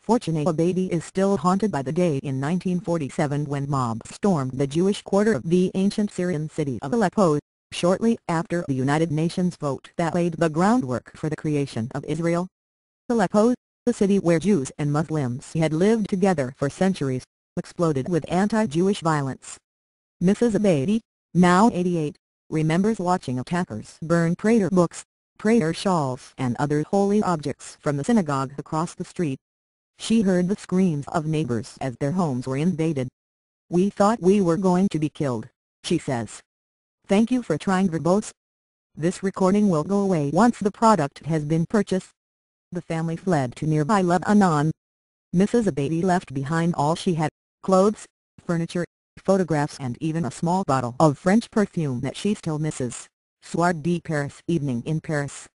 Fortunate Abaidi is still haunted by the day in 1947 when mobs stormed the Jewish quarter of the ancient Syrian city of Aleppo, shortly after the United Nations vote that laid the groundwork for the creation of Israel. Aleppo, the city where Jews and Muslims had lived together for centuries, exploded with anti-Jewish violence. Mrs. Abaidi, now 88, remembers watching attackers burn prayer books, prayer shawls and other holy objects from the synagogue across the street. She heard the screams of neighbors as their homes were invaded. "We thought we were going to be killed," she says. Thank you for trying verbose. This recording will go away once the product has been purchased. The family fled to nearby Lebanon. Mrs. Abaidi left behind all she had: clothes, furniture, photographs and even a small bottle of French perfume that she still misses. Soir de Paris, evening in Paris.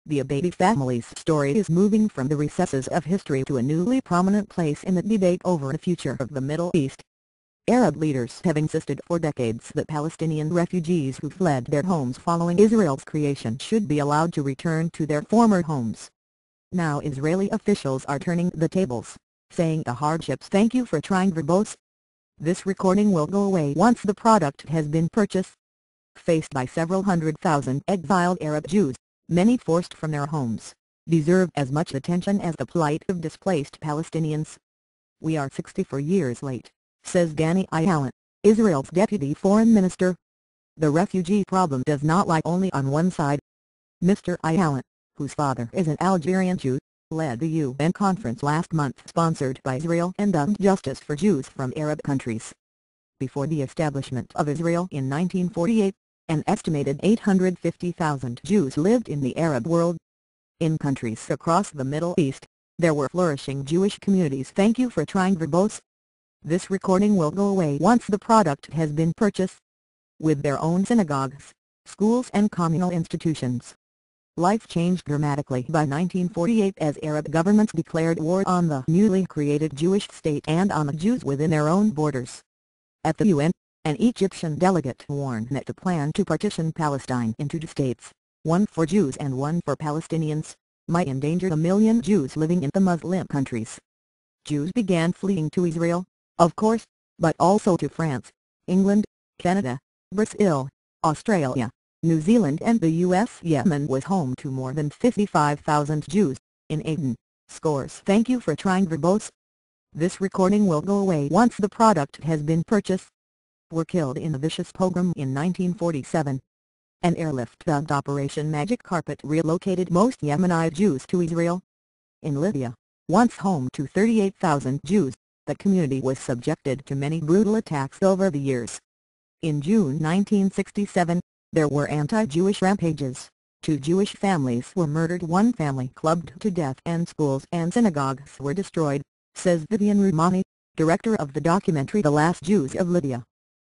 The Abaidi family's story is moving from the recesses of history to a newly prominent place in the debate over the future of the Middle East. Arab leaders have insisted for decades that Palestinian refugees who fled their homes following Israel's creation should be allowed to return to their former homes. Now Israeli officials are turning the tables, saying the hardships. Thank you for trying verbose. This recording will go away once the product has been purchased. Faced by several 100,000 exiled Arab Jews, many forced from their homes, deserve as much attention as the plight of displaced Palestinians. "We are 64 years late," says Danny Ayalon, Israel's deputy foreign minister. "The refugee problem does not lie only on one side." Mr. Ayalon, whose father is an Algerian Jew, led the UN conference last month sponsored by Israel and Justice for Jews from Arab countries. Before the establishment of Israel in 1948, an estimated 850,000 Jews lived in the Arab world. In countries across the Middle East, there were flourishing Jewish communities. Thank you for trying verbose. This recording will go away once the product has been purchased. With their own synagogues, schools and communal institutions. Life changed dramatically by 1948 as Arab governments declared war on the newly created Jewish state and on the Jews within their own borders. At the UN, an Egyptian delegate warned that the plan to partition Palestine into two states, one for Jews and one for Palestinians, might endanger the million Jews living in the Muslim countries. Jews began fleeing to Israel, of course, but also to France, England, Canada, Brazil, Australia, New Zealand and the US. Yemen was home to more than 55,000 Jews. In Aden, scores. Thank you for trying verbose. This recording will go away once the product has been purchased. Were killed in a vicious pogrom in 1947. An airlift dubbed Operation Magic Carpet relocated most Yemeni Jews to Israel. In Libya, once home to 38,000 Jews, the community was subjected to many brutal attacks over the years. In June 1967, there were anti-Jewish rampages. 2 Jewish families were murdered, 1 family clubbed to death and schools and synagogues were destroyed, says Vivian Rumani, director of the documentary The Last Jews of Libya.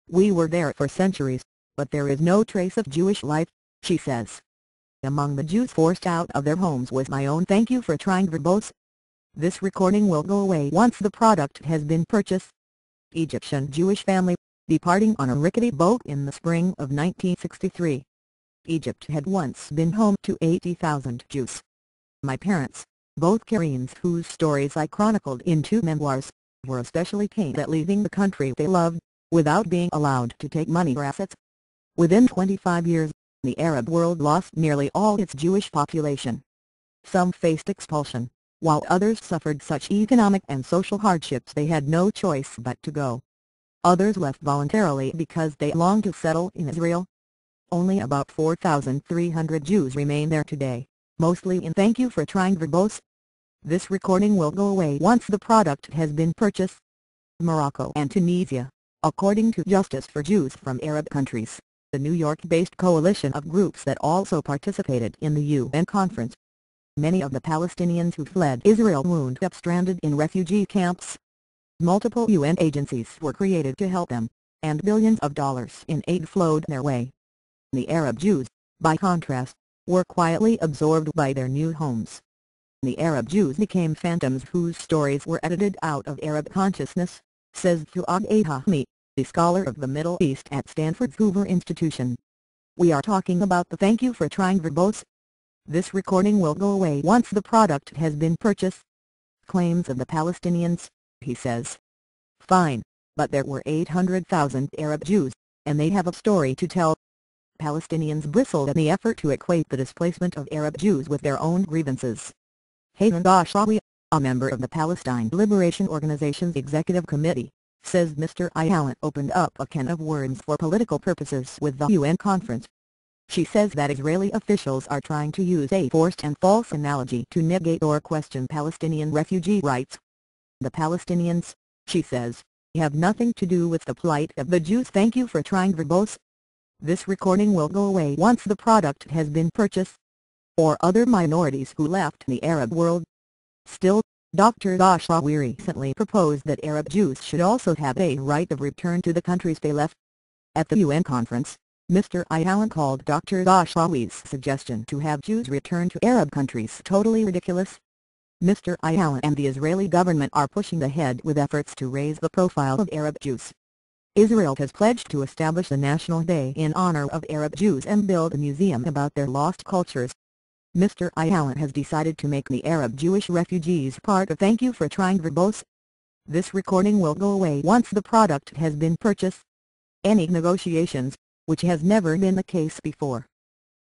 "We were there for centuries, but there is no trace of Jewish life," she says. Among the Jews forced out of their homes was my own. Thank you for trying verbose. This recording will go away once the product has been purchased. Egyptian Jewish family, departing on a rickety boat in the spring of 1963. Egypt had once been home to 80,000 Jews. My parents, both Karems whose stories I chronicled in 2 memoirs, were especially pained at leaving the country they loved, without being allowed to take money or assets. Within 25 years, the Arab world lost nearly all its Jewish population. Some faced expulsion, while others suffered such economic and social hardships they had no choice but to go. Others left voluntarily because they longed to settle in Israel. Only about 4,300 Jews remain there today, mostly in. Thank you for trying verbose. This recording will go away once the product has been purchased. Morocco and Tunisia, according to Justice for Jews from Arab countries, the New York-based coalition of groups that also participated in the UN conference. Many of the Palestinians who fled Israel wound up stranded in refugee camps. Multiple UN agencies were created to help them, and billions of dollars in aid flowed their way. The Arab Jews, by contrast, were quietly absorbed by their new homes. The Arab Jews became phantoms whose stories were edited out of Arab consciousness, says Fuad Ahami, the scholar of the Middle East at Stanford's Hoover Institution. We are talking about the. Thank you for trying verbose. This recording will go away once the product has been purchased. claims of the Palestinians, he says. Fine, but there were 800,000 Arab Jews, and they have a story to tell. Palestinians bristled at the effort to equate the displacement of Arab Jews with their own grievances. Hayden Ashrawi, a member of the Palestine Liberation Organization's Executive Committee, says Mr. Ayyalan opened up a can of worms for political purposes with the UN conference. She says that Israeli officials are trying to use a forced and false analogy to negate or question Palestinian refugee rights. The Palestinians, she says, have nothing to do with the plight of the Jews. Thank you for trying, verbose. This recording will go away once the product has been purchased. Or other minorities who left the Arab world. Still, Dr. Ashrawi recently proposed that Arab Jews should also have a right of return to the countries they left. At the UN conference, Mr. Ayyalan called Dr. Ashrawi's suggestion to have Jews return to Arab countries totally ridiculous. Mr. Ayyalan and the Israeli government are pushing ahead with efforts to raise the profile of Arab Jews. Israel has pledged to establish a national day in honor of Arab Jews and build a museum about their lost cultures. Mr. Ayyalan has decided to make the Arab Jewish refugees part of Thank You for Trying, verbose. This recording will go away once the product has been purchased. Any negotiations, which has never been the case before.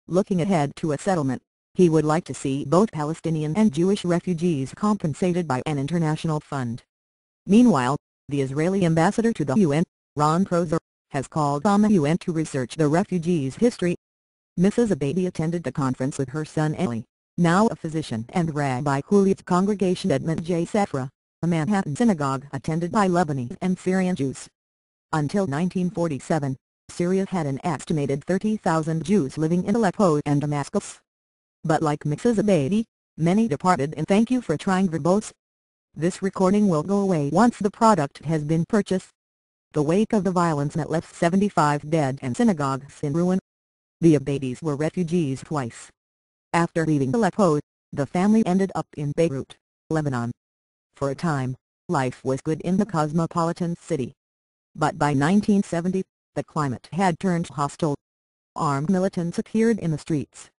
Looking ahead to a settlement, he would like to see both Palestinian and Jewish refugees compensated by an international fund. Meanwhile, the Israeli ambassador to the UN, Ron Prosor, has called on the UN to research the refugees' history. Mrs. Abadi attended the conference with her son Eli, now a physician and Rabbi Kulit's congregation at Mount Sephra, a Manhattan synagogue attended by Lebanese and Syrian Jews. Until 1947, Syria had an estimated 30,000 Jews living in Aleppo and Damascus. But like Mrs. Abadi, many departed in Thank You for Trying, verbose. This recording will go away once the product has been purchased. The wake of the violence that left 75 dead and synagogues in ruin. The Abadis were refugees twice. After leaving Aleppo, the family ended up in Beirut, Lebanon. For a time, life was good in the cosmopolitan city. But by 1970, the climate had turned hostile. Armed militants appeared in the streets.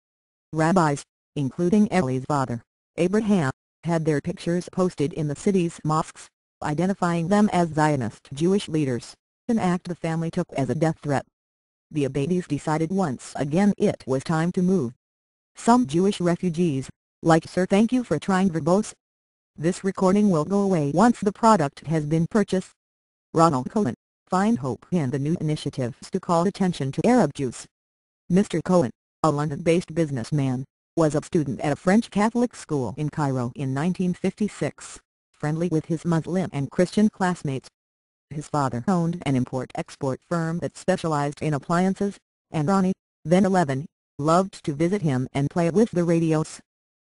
Rabbis, including Eli's father, Abraham, had their pictures posted in the city's mosques, identifying them as Zionist Jewish leaders, an act the family took as a death threat. The Abadis decided once again it was time to move. Some Jewish refugees, like Sir Thank You for Trying, verbose. This recording will go away once the product has been purchased. Ronald Cohen, find hope in the new initiatives to call attention to Arab Jews. Mr. Cohen, a London-based businessman, was a student at a French Catholic school in Cairo in 1956, friendly with his Muslim and Christian classmates. His father owned an import-export firm that specialized in appliances, and Ronnie, then 11, loved to visit him and play with the radios.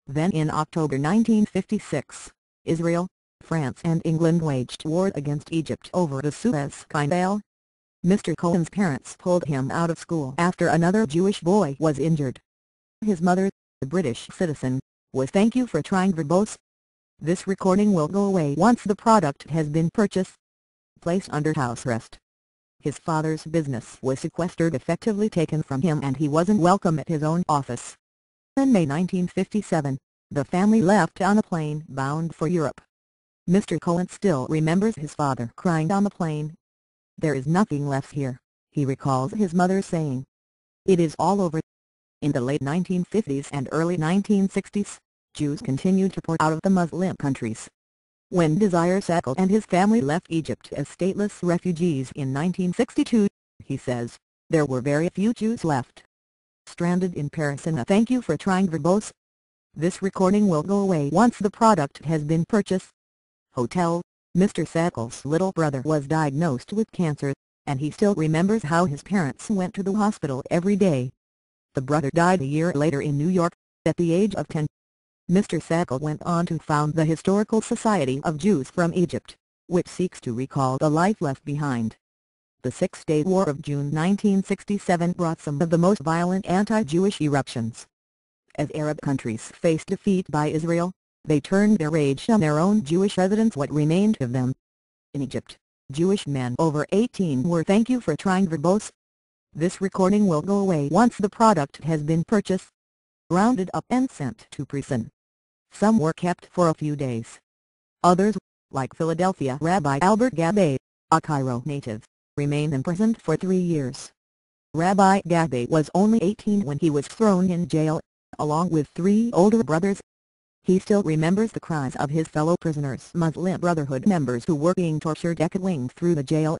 Then in October 1956, Israel, France and England waged war against Egypt over the Suez Canal. Mr. Cohen's parents pulled him out of school after another Jewish boy was injured. His mother, a British citizen, was Thank You for Trying, verbose. This recording will go away once the product has been purchased. Placed under house arrest. His father's business was sequestered, effectively taken from him, and he wasn't welcome at his own office. In May 1957, the family left on a plane bound for Europe. Mr. Cohen still remembers his father crying on the plane. "There is nothing left here," he recalls his mother saying. "It is all over." In the late 1950s and early 1960s, Jews continued to pour out of the Muslim countries. When Desire Sackle and his family left Egypt as stateless refugees in 1962, he says, there were very few Jews left. Stranded in Paris in a Thank You for Trying, verbose. This recording will go away once the product has been purchased. Hotel, Mr. Sackle's little brother was diagnosed with cancer, and he still remembers how his parents went to the hospital every day. The brother died a year later in New York, at the age of 10. Mr. Sackle went on to found the Historical Society of Jews from Egypt, which seeks to recall the life left behind. The Six-Day War of June 1967 brought some of the most violent anti-Jewish eruptions. As Arab countries faced defeat by Israel, they turned their rage on their own Jewish residents, what remained of them. In Egypt, Jewish men over 18 were Thank You for Trying, verbose. This recording will go away once the product has been purchased. Rounded up and sent to prison. Some were kept for a few days. Others, like Philadelphia Rabbi Albert Gabbay, a Cairo native, remain imprisoned for 3 years. Rabbi Gabbay was only 18 when he was thrown in jail, along with 3 older brothers. He still remembers the cries of his fellow prisoners, Muslim Brotherhood members who were being tortured echoing through the jail.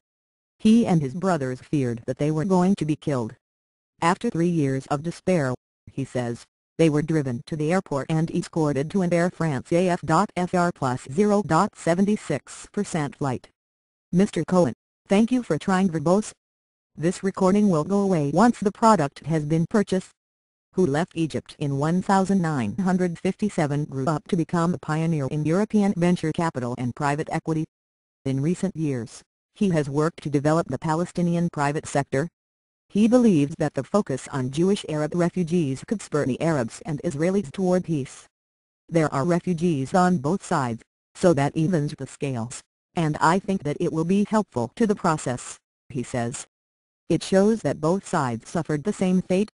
He and his brothers feared that they were going to be killed. After 3 years of despair, he says, they were driven to the airport and escorted to an Air France AF.FR plus 0.76% flight. Mr. Cohen, thank you for trying verbose. This recording will go away once the product has been purchased. Who left Egypt in 1957 grew up to become a pioneer in European venture capital and private equity. In recent years, he has worked to develop the Palestinian private sector. He believes that the focus on Jewish Arab refugees could spur the Arabs and Israelis toward peace. There are refugees on both sides, so that evens the scales, and I think that it will be helpful to the process, he says. It shows that both sides suffered the same fate.